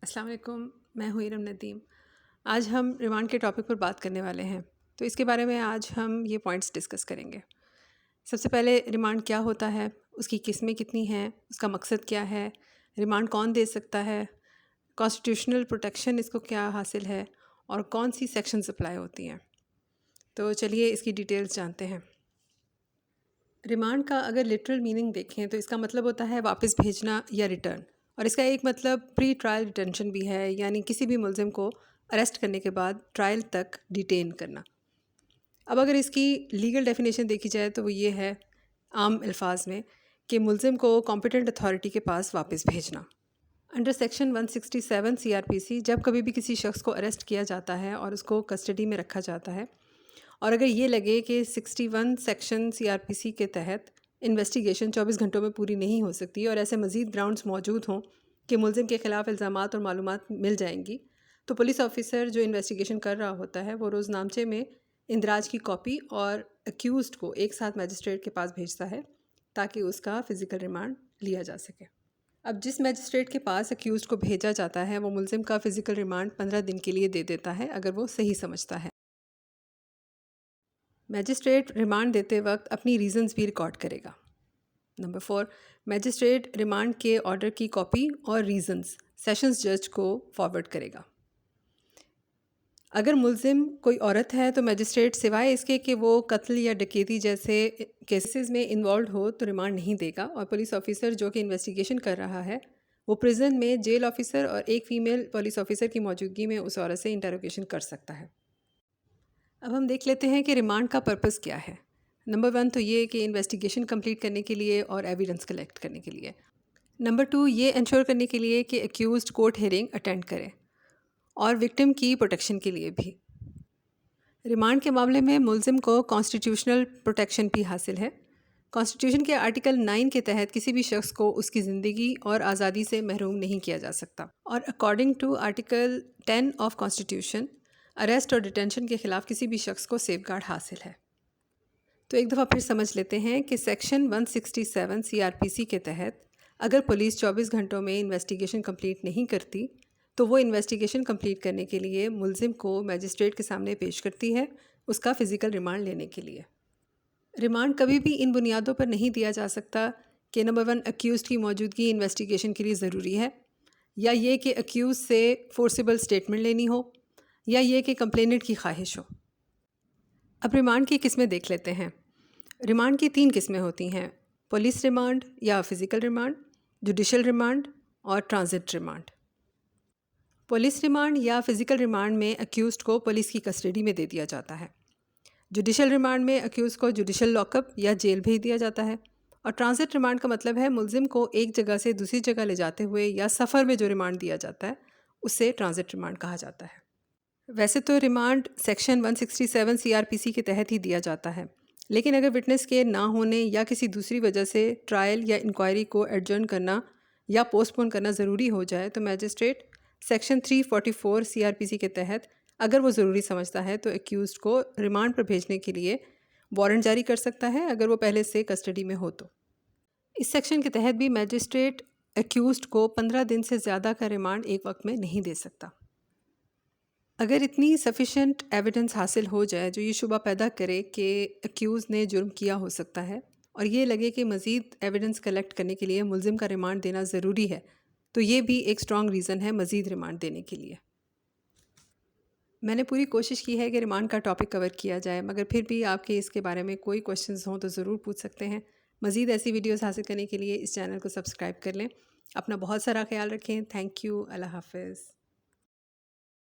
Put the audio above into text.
السلام علیکم، میں ہوں ارم ندیم۔ آج ہم ریمانڈ کے ٹاپک پر بات کرنے والے ہیں، تو اس کے بارے میں آج ہم یہ پوائنٹس ڈسکس کریں گے۔ سب سے پہلے ریمانڈ کیا ہوتا ہے، اس کی قسمیں کتنی ہیں، اس کا مقصد کیا ہے، ریمانڈ کون دے سکتا ہے، کانسٹیٹیوشنل پروٹیکشن اس کو کیا حاصل ہے، اور کون سی سیکشنز اپلائی ہوتی ہیں۔ تو چلیے اس کی ڈیٹیلز جانتے ہیں۔ ریمانڈ کا اگر لٹرل میننگ دیکھیں تو اس کا مطلب ہوتا ہے واپس بھیجنا یا ریٹرن، اور اس کا ایک مطلب پری ٹرائل ڈیٹینشن بھی ہے، یعنی کسی بھی ملزم کو اریسٹ کرنے کے بعد ٹرائل تک ڈیٹین کرنا۔ اب اگر اس کی لیگل ڈیفینیشن دیکھی جائے تو وہ یہ ہے عام الفاظ میں کہ ملزم کو کمپیٹنٹ اتھارٹی کے پاس واپس بھیجنا۔ انڈر سیکشن 167 CRPC جب کبھی بھی کسی شخص کو اریسٹ کیا جاتا ہے اور اس کو کسٹڈی میں رکھا جاتا ہے، اور اگر یہ لگے کہ 61 سیکشن CRPC کے تحت انویسٹیگیشن 24 گھنٹوں میں پوری نہیں ہو سکتی اور ایسے مزید گراؤنڈز موجود ہوں کہ ملزم کے خلاف الزامات اور معلومات مل جائیں گی، تو پولیس آفیسر جو انویسٹیگیشن کر رہا ہوتا ہے وہ روز نامچے میں اندراج کی کاپی اور ایکیوزڈ کو ایک ساتھ میجسٹریٹ کے پاس بھیجتا ہے تاکہ اس کا فزیکل ریمانڈ لیا جا سکے۔ اب جس میجسٹریٹ کے پاس ایکیوزڈ کو بھیجا جاتا ہے وہ ملزم کا فزیکل ریمانڈ 15 دن کے لیے دے دیتا ہے اگر وہ صحیح سمجھتا ہے۔ میجسٹریٹ ریمانڈ دیتے وقت اپنی ریزنز بھی ریکارڈ کرے گا۔ نمبر 4، میجسٹریٹ ریمانڈ کے آرڈر کی کاپی اور ریزنز سیشنز جج کو فارورڈ کرے گا۔ اگر ملزم کوئی عورت ہے تو میجسٹریٹ سوائے اس کے کہ وہ قتل یا ڈکیتی جیسے کیسز میں انوالوڈ ہو تو ریمانڈ نہیں دے گا، اور پولیس آفیسر جو کہ انویسٹیگیشن کر رہا ہے وہ پریزن میں جیل آفیسر اور ایک فیمیل پولیس آفیسر کی موجودگی میں اس عورت سے انٹروگیشن کر سکتا ہے۔ اب ہم دیکھ لیتے ہیں کہ ریمانڈ کا پرپس کیا ہے۔ نمبر 1 تو یہ کہ انویسٹیگیشن کمپلیٹ کرنے کے لیے اور ایویڈنس کلیکٹ کرنے کے لیے۔ نمبر 2 یہ انشور کرنے کے لیے کہ ایکیوزڈ کورٹ ہیئرنگ اٹینڈ کرے، اور وکٹم کی پروٹیکشن کے لیے بھی۔ ریمانڈ کے معاملے میں ملزم کو کانسٹیٹیوشنل پروٹیکشن بھی حاصل ہے۔ کانسٹیٹیوشن کے آرٹیکل 9 کے تحت کسی بھی شخص کو اس کی زندگی اور آزادی سے محروم نہیں کیا جا سکتا، اور according to article 10 of constitution arrest اور ڈیٹینشن کے خلاف کسی بھی شخص کو سیف گارڈ حاصل ہے۔ تو ایک دفعہ پھر سمجھ لیتے ہیں کہ سیکشن 167 CRPC کے تحت اگر پولیس 24 گھنٹوں میں انویسٹیگیشن کمپلیٹ نہیں کرتی تو وہ انویسٹیگیشن کمپلیٹ کرنے کے لیے ملزم کو میجسٹریٹ کے سامنے پیش کرتی ہے اس کا فزیکل ریمانڈ لینے کے لیے۔ ریمانڈ کبھی بھی ان بنیادوں پر نہیں دیا جا سکتا کہ نمبر 1 ایکیوزڈ کی موجودگی انویسٹیگیشن کے لیے ضروری ہے، یا یہ کہ ایکیوز سے فورسیبل اسٹیٹمنٹ لینی ہو، یا یہ کہ کمپلیننٹ کی خواہش ہو۔ اب ریمانڈ کی قسمیں دیکھ لیتے ہیں۔ ریمانڈ کی 3 قسمیں ہوتی ہیں: پولیس ریمانڈ یا فزیکل ریمانڈ، جوڈیشل ریمانڈ اور ٹرانزٹ ریمانڈ۔ پولیس ریمانڈ یا فزیکل ریمانڈ میں ایکیوزڈ کو پولیس کی کسٹڈی میں دے دیا جاتا ہے۔ جوڈیشل ریمانڈ میں ایکیوز کو جوڈیشل لاک اپ یا جیل بھیج دیا جاتا ہے، اور ٹرانزٹ ریمانڈ کا مطلب ہے ملزم کو ایک جگہ سے دوسری جگہ لے جاتے ہوئے یا سفر میں جو ریمانڈ دیا جاتا ہے اسے ٹرانزٹ ریمانڈ کہا جاتا ہے۔ ویسے تو ریمانڈ سیکشن 167 CRPC کے تحت ہی دیا جاتا ہے، لیکن اگر وٹنس کے نہ ہونے یا کسی دوسری وجہ سے ٹرائل یا انکوائری کو ایڈجرن کرنا یا پوسٹ پون کرنا ضروری ہو جائے تو میجسٹریٹ سیکشن 344 CRPC کے تحت اگر وہ ضروری سمجھتا ہے تو ایکیوزڈ کو ریمانڈ پر بھیجنے کے لیے وارنٹ جاری کر سکتا ہے اگر وہ پہلے سے کسٹڈی میں ہو تو۔ اس سیکشن کے تحت بھی میجسٹریٹ ایکیوزڈ کو 15 دن سے زیادہ کا ریمانڈ ایک وقت میں نہیں دے سکتا۔ اگر اتنی سفیشینٹ ایویڈنس حاصل ہو جائے جو یہ شبہ پیدا کرے کہ ایکیوز نے جرم کیا ہو سکتا ہے، اور یہ لگے کہ مزید ایویڈنس کلیکٹ کرنے کے لیے ملزم کا ریمانڈ دینا ضروری ہے، تو یہ بھی ایک اسٹرانگ ریزن ہے مزید ریمانڈ دینے کے لیے۔ میں نے پوری کوشش کی ہے کہ ریمانڈ کا ٹاپک کور کیا جائے، مگر پھر بھی آپ کے اس کے بارے میں کوئی کوشچنز ہوں تو ضرور پوچھ سکتے ہیں۔ مزید ایسی ویڈیوز حاصل کرنے کے لیے اس چینل کو سبسکرائب کر لیں۔ اپنا بہت سارا خیال رکھیں۔ Thank you. اللہ حافظ۔